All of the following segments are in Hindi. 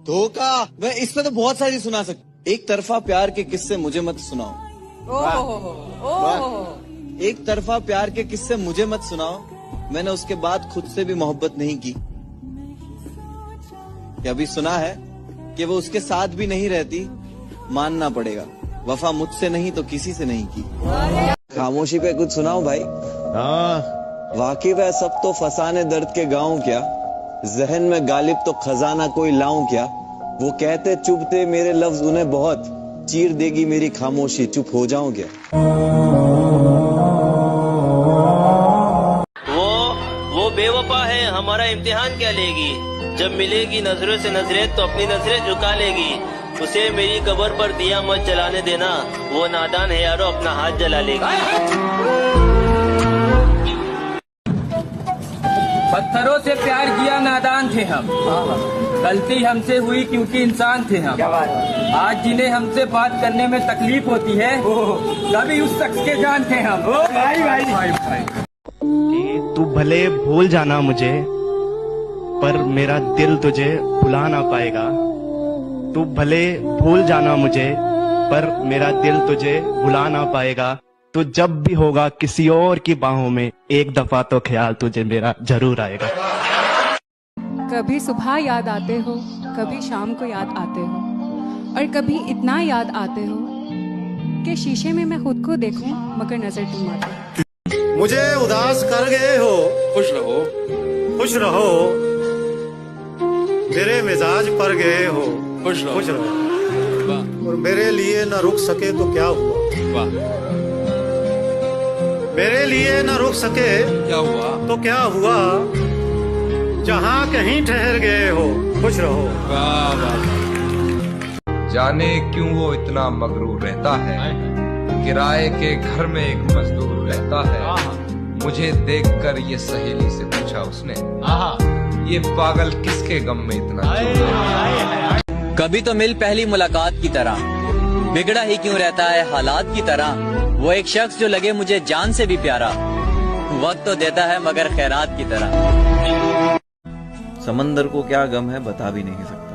धोखा। मैं इसमें तो बहुत सारी सुना सकता। एक तरफा प्यार के किस्से मुझे मत सुनाओ। एक तरफा प्यार के किस्से मुझे मत सुनाओ। मैंने उसके बाद खुद से भी मोहब्बत नहीं की। अभी सुना है कि वो उसके साथ भी नहीं रहती। मानना पड़ेगा, वफा मुझसे नहीं तो किसी से नहीं की। खामोशी पे कुछ सुनाओ भाई। वाकिफ है सब तो फसाने दर्द के गाँव क्या। जहन में गालिब तो खजाना कोई लाऊं क्या। वो कहते चुभते मेरे लफ्ज उन्हें बहुत। चीर देगी मेरी खामोशी, चुप हो जाऊं क्या। वो बेवफा है, हमारा इम्तिहान क्या लेगी। जब मिलेगी नजरों से नजरें तो अपनी नजरें झुका लेगी। उसे मेरी कब्र पर दिया मत जलाने देना। वो नादान है यारो, अपना हाथ जला लेगी। पत्थरों से प्यार किया नादान थे हम। गलती हमसे हुई क्योंकि इंसान थे हम। आज जिन्हें हमसे बात करने में तकलीफ होती है कभी उस शख्स के जान थे हम। भाई। तू भले भूल जाना मुझे, पर मेरा दिल तुझे भुला ना पाएगा। तू भले भूल जाना मुझे, पर मेरा दिल तुझे भुला ना पाएगा। तो जब भी होगा किसी और की बाहों में, एक दफा तो ख्याल तुझे मेरा जरूर आएगा। कभी सुबह याद आते हो, कभी शाम को याद आते हो, और कभी इतना याद आते हो कि शीशे में मैं खुद को देखूं मगर नजर तुम आते। मुझे उदास कर गए हो, खुश रहो, खुश रहो। मेरे मिजाज पर गए हो, खुश रहो, खुश रहो। और मेरे लिए न रुक सके तो क्या हुआ। मेरे लिए न रुक सके क्या हुआ तो क्या हुआ। जहाँ कहीं ठहर गए हो, खुश रहो। जाने क्यों वो इतना मगरूर रहता है। किराए के घर में एक मजदूर रहता है। मुझे देखकर ये सहेली से पूछा उसने, ये पागल किसके गम में इतना चूर। कभी तो मिल पहली मुलाकात की तरह, बिगड़ा ही क्यों रहता है हालात की तरह। वो एक शख्स जो लगे मुझे जान से भी प्यारा, वक्त तो देता है मगर खैरात की तरह। समंदर को क्या गम है बता भी नहीं सकता।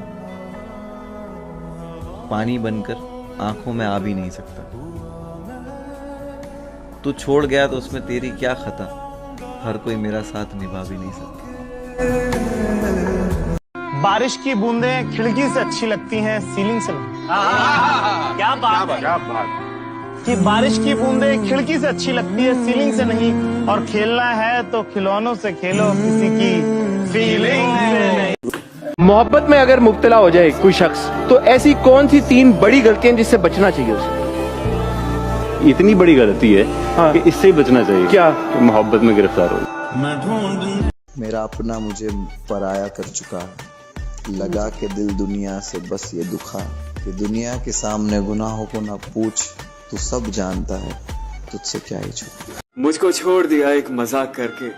पानी बनकर आंखों में आ भी नहीं सकता। तू छोड़ गया तो उसमें तेरी क्या खता। हर कोई मेरा साथ निभा भी नहीं सकता। बारिश की बूंदें खिड़की से अच्छी लगती हैं सीलिंग से। क्या बात है कि बारिश की बूंदें खिड़की से अच्छी लगती है सीलिंग से नहीं। और खेलना है तो खिलौनों से खेलो, किसी की फीलिंग से नहीं। मोहब्बत में अगर मुब्तला हो जाए कोई शख्स, तो ऐसी कौन सी 3 बड़ी गलतियां जिससे बचना चाहिए उसे। इतनी बड़ी गलती है कि इससे ही बचना चाहिए। क्या मोहब्बत में गिरफ्तार हो। मेरा अपना मुझे पराया कर चुका है। लगा के दिल दुनिया से बस ये दुखा कि दुनिया के सामने गुनाहों को ना पूछ। तू सब जानता है, तुझसे क्या ही छुपा। मुझको छोड़ दिया एक मजाक करके,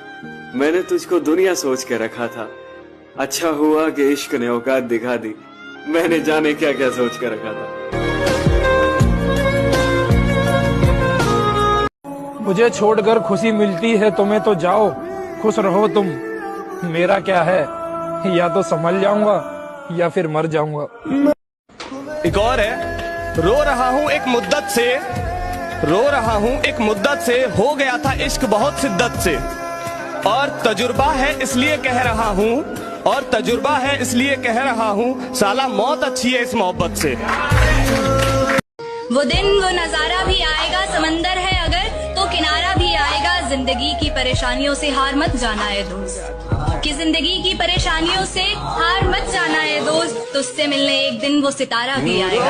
मैंने तुझको दुनिया सोच के रखा था। अच्छा हुआ कि इश्क ने औकात दिखा दी, मैंने जाने क्या क्या सोच के रखा था। मुझे छोड़कर खुशी मिलती है तुम्हें तो जाओ, खुश रहो तुम। मेरा क्या है, या तो संभल जाऊंगा या फिर मर जाऊंगा। एक और है, रो रहा हूँ एक मुद्दत से, रो रहा हूँ एक मुद्दत से। हो गया था इश्क बहुत शिद्दत से, और तजुर्बा है इसलिए कह रहा हूँ, और तजुर्बा है इसलिए कह रहा हूँ। साला मौत अच्छी है इस मोहब्बत से। वो दिन वो नजारा भी आएगा, समंदर है अगर तो किनारा भी आएगा। जिंदगी की परेशानियों से हार मत जाना है दोस्त, कि जिंदगी की परेशानियों से हार मत जाना है दोस्त। तुझसे मिलने एक दिन वो सितारा भी आएगा।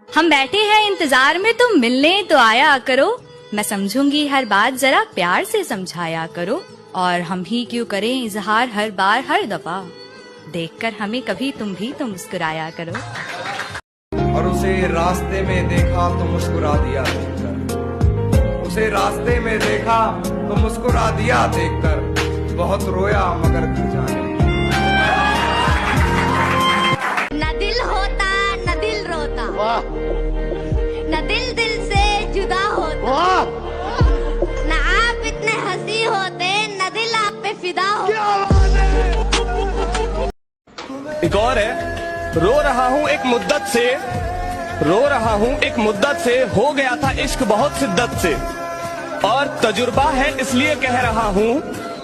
हम बैठे हैं इंतजार में, तुम मिलने तो आया करो। मैं समझूंगी हर बात, जरा प्यार से समझाया करो। और हम ही क्यों करें इजहार हर बार हर दफा, देखकर हमें कभी तुम भी तो मुस्कुराया करो। और उसे रास्ते में देखा तो मुस्कुरा दिया देखकर। उसे रास्ते में देखा तो मुस्कुरा दिया देखकर। बहुत रोया मगर घर जाने। न दिल होता न दिल रोता, न दिल दिल से जुदा होता। न आप इतने हंसी होते, न दिल आप पे फिदा होता। एक और है, रो रहा हूँ एक मुद्दत से, रो रहा हूँ एक मुद्दत से, हो गया था इश्क बहुत शिद्दत से, और तजुर्बा है इसलिए कह रहा हूँ,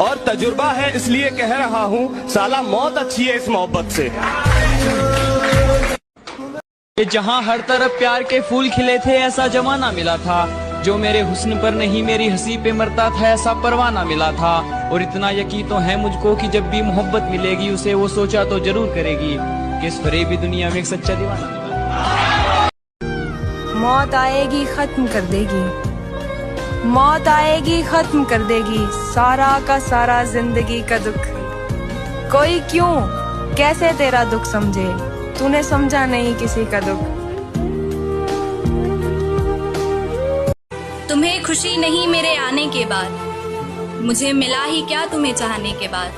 और तजुर्बा है इसलिए कह रहा हूँ, साला मौत अच्छी है इस मोहब्बत से। कि जहाँ हर तरफ प्यार के फूल खिले थे ऐसा जमाना मिला था, जो मेरे हुस्न पर नहीं मेरी हंसी पे मरता था ऐसा परवाना मिला था। और इतना यकीन तो है मुझको कि जब भी मोहब्बत मिलेगी उसे वो सोचा तो जरूर करेगी कि इस फरेबी दुनिया में एक सच्चा दीवाना मिला। मौत आएगी खत्म कर देगी, मौत आएगी खत्म कर देगी सारा का सारा जिंदगी का दुख। कोई क्यों कैसे तेरा दुख समझे, तूने समझा नहीं किसी का दुख। तुम्हें खुशी नहीं मेरे आने के बाद, मुझे मिला ही क्या तुम्हें चाहने के बाद।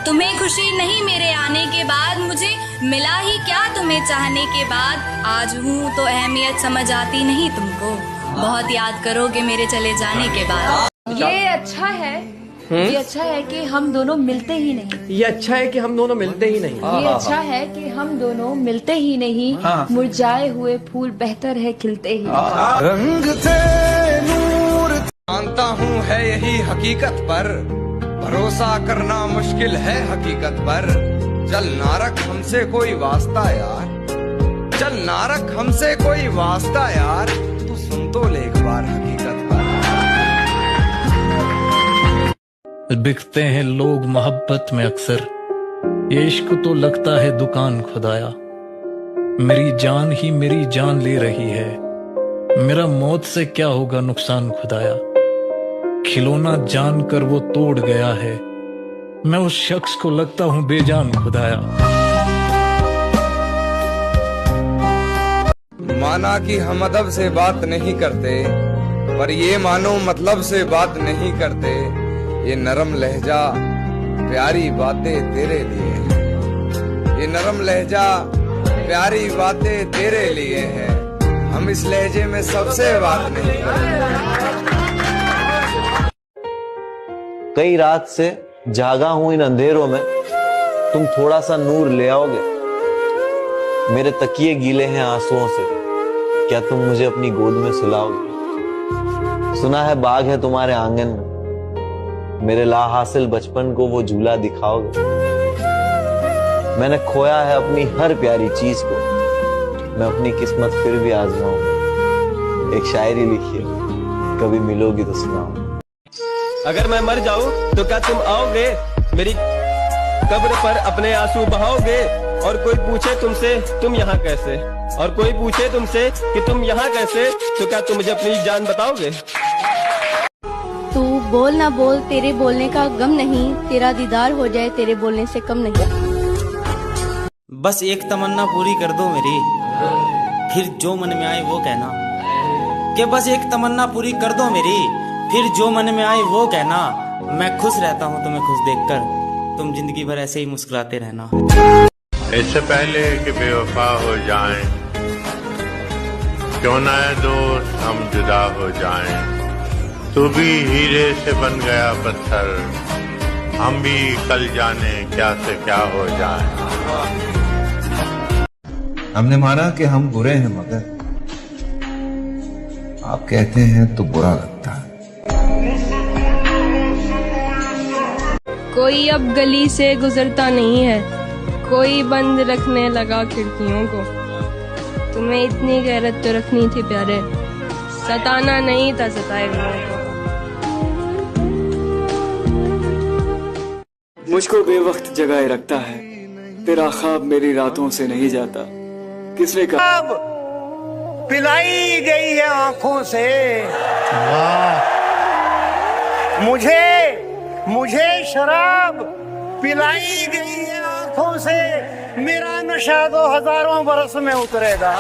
तुम्हें खुशी नहीं मेरे आने के बाद, मुझे मिला ही क्या तुम्हें चाहने के बाद। आज हूँ तो अहमियत समझ आती नहीं तुमको, बहुत याद करोगे मेरे चले जाने के बाद। ये अच्छा है, ये अच्छा है कि हम दोनों मिलते ही नहीं। ये अच्छा है कि हम दोनों मिलते ही नहीं। ये अच्छा है कि हम दोनों मिलते ही नहीं। मुरझाए हुए फूल बेहतर है खिलते ही। रंग थे नूर जानता हूँ है यही हकीकत पर, भरोसा करना मुश्किल है हकीकत पर। चल ना रख हमसे कोई वास्ता यार, चल ना रख हमसे कोई वास्ता यार, तू सुन तो ले एक बार हकीकत पर। बिकते हैं लोग मोहब्बत में अक्सर, ये इश्क तो लगता है दुकान खुदाया। मेरी जान ही मेरी जान ले रही है, मेरा मौत से क्या होगा नुकसान खुदाया। खिलौना जान कर वो तोड़ गया है, मैं उस शख्स को लगता हूँ बेजान खुदाया। माना कि हम अदब से बात नहीं करते, पर ये मानो मतलब से बात नहीं करते। ये नरम लहजा प्यारी बातें तेरे लिए है, ये नरम लहजा प्यारी बातें तेरे लिए है। हम इस लहजे में सबसे बात नहीं करते। कई रात से जागा हूं इन अंधेरों में, तुम थोड़ा सा नूर ले आओगे। मेरे तकिए गीले हैं आंसुओं से, क्या तुम मुझे अपनी गोद में सुलाओगे। सुना है बाग है तुम्हारे आंगन में, मेरे लाहासिल बचपन को वो झूला दिखाओगे। मैंने खोया है अपनी हर प्यारी चीज को, मैं अपनी किस्मत फिर भी आजमाऊंगा। एक शायरी लिखी है, कभी मिलोगी तो सुनाऊंगा। अगर मैं मर जाऊं तो क्या तुम आओगे, मेरी कब्र पर अपने आंसू बहाओगे। और कोई पूछे तुमसे तुम यहाँ कैसे, और कोई पूछे तुमसे कि तुम यहाँ कैसे, तो क्या तुम मुझे अपनी जान बताओगे। तू बोल ना बोल, तेरे बोलने का गम नहीं, तेरा दीदार हो जाए तेरे बोलने से कम नहीं। बस एक तमन्ना पूरी कर दो मेरी, फिर जो मन में आए वो कहना। कि बस एक तमन्ना पूरी कर दो मेरी, फिर जो मन में आए वो कहना। मैं खुश रहता हूँ तुम्हें खुश देखकर, तुम जिंदगी भर ऐसे ही मुस्कुराते रहना। इससे पहले कि बेवफा हो जाएं, क्यों ना दोस्त हम जुदा हो जाएं। तू भी हीरे से बन गया पत्थर, हम भी कल जाने क्या से क्या हो जाएं। हमने माना कि हम बुरे हैं, मगर आप कहते हैं तो बुरा लगता है। कोई अब गली से गुजरता नहीं है, कोई बंद रखने लगा खिड़कियों को। तुम्हें इतनी गैरत तो रखनी थी प्यारे, सताना नहीं था सताए हुओं को। मुझको बेवक्त जगाए रखता है, तेरा ख्वाब मेरी रातों से नहीं जाता। किसने कहा पिलाई गई है आंखों से। वाह, मुझे शराब पिलाई गई है आंखों से। मेरा नशा 2000 बरस में उतरेगा।